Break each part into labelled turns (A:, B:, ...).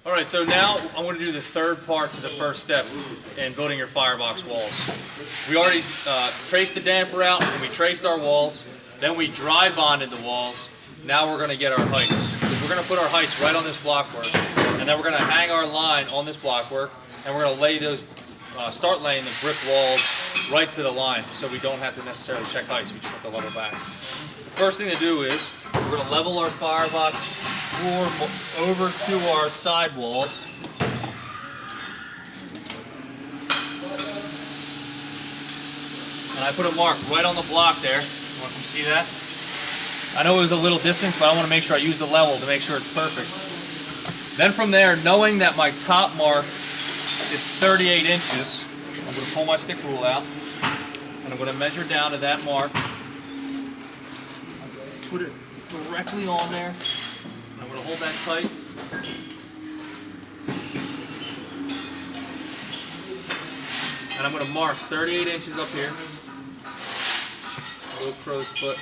A: Alright, so now I'm going to do the third part to the first step in building your firebox walls. We already traced the damper out, and we traced our walls, then we dry bonded the walls. Now we're going to get our heights. We're going to put our heights right on this blockwork, and then we're going to hang our line on this blockwork, and we're going to lay those, start laying the brick walls right to the line, so we don't have to necessarily check heights, we just have to level back. The first thing to do is, we're going to level our firebox floor over to our side walls. And I put a mark right on the block there. You want to see that? I know it was a little distance, but I want to make sure I use the level to make sure it's perfect. Then from there, knowing that my top mark is 38 inches, I'm going to pull my stick rule out, and I'm going to measure down to that mark. Put it directly on there. I'm going to hold that tight. And I'm going to mark 38 inches up here. Little crow's foot.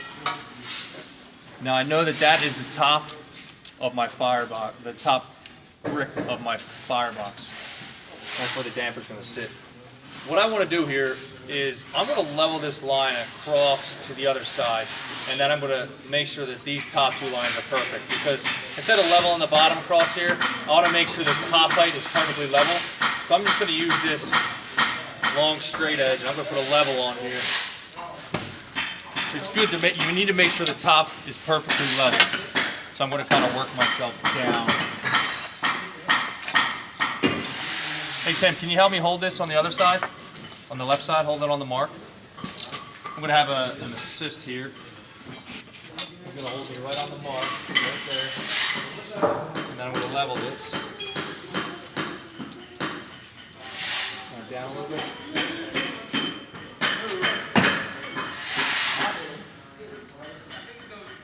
A: Now I know that that is the top of my firebox, the top brick of my firebox. That's where the damper's going to sit. What I want to do here is I'm going to level this line across to the other side, and then I'm going to make sure that these top two lines are perfect, because instead of leveling the bottom across here, I want to make sure this top height is perfectly level. So I'm just going to use this long straight edge, and I'm going to put a level on here. It's good to make, you need to make sure the top is perfectly level. So I'm going to kind of work myself down. Hey Tim, can you help me hold this on the other side? On the left side, hold it on the mark. I'm going to have an assist here. I'm going to hold me right on the mark, right there. And then I'm going to level this. Down a little bit.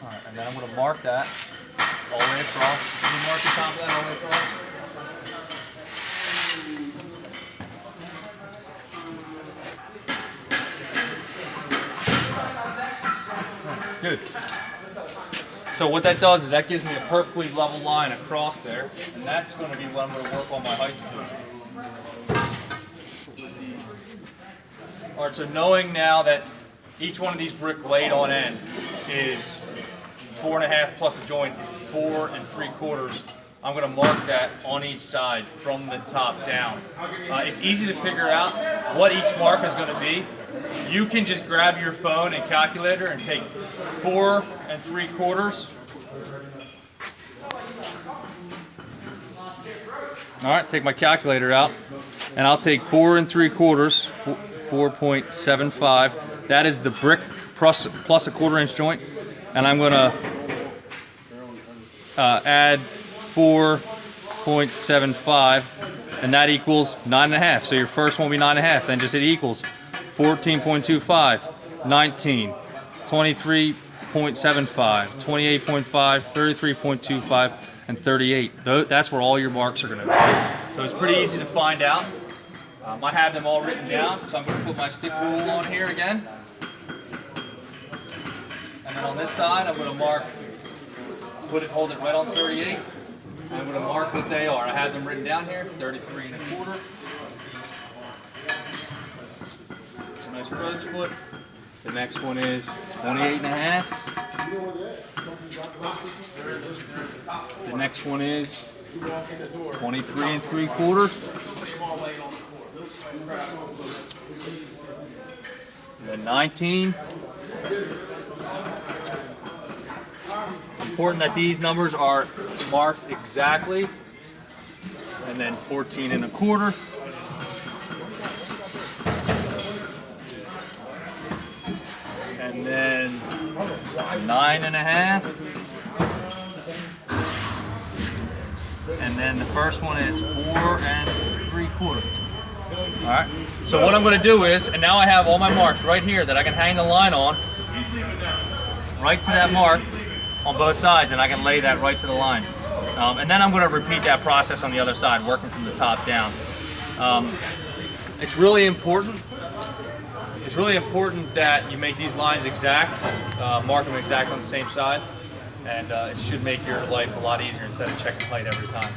A: Alright, and then I'm going to mark that all the way across. Can you mark the top of that all the way across? Good. So what that does is that gives me a perfectly level line across there, and that's going to be what I'm going to work on my heights to. Alright, so knowing now that each one of these brick laid on end is 4.5 plus a joint is 4 3/4, I'm going to mark that on each side from the top down. It's easy to figure out what each mark is going to be. You can just grab your phone and calculator and take 4 3/4. Alright, take my calculator out, and I'll take 4 3/4, 4.75. That is the brick plus a 1/4 inch joint, and I'm going to add 4.75, and that equals 9.5. So your first one will be 9.5. Then just hit equals 14.25, 19, 23.75, 28.5, 33.25, and 38. That's where all your marks are going to be. So it's pretty easy to find out. I have them all written down, so I'm going to put my stick rule on here again. And then on this side, I'm going to mark, hold it right on 38. I'm going to mark what they are. I have them written down here, 33 1/4. Nice crow's foot. The next one is 28 1/2. The next one is 23 3/4. Then 19. Important that these numbers are marked exactly. And then 14 1/4. And then 9 1/2. And then the first one is 4 3/4. Alright, so what I'm going to do is, and now I have all my marks right here that I can hang the line on, right to that mark on both sides, and I can lay that right to the line. And then I'm going to repeat that process on the other side, working from the top down. It's really important that you make these lines exact, mark them exact on the same side, and it should make your life a lot easier instead of checking height every time.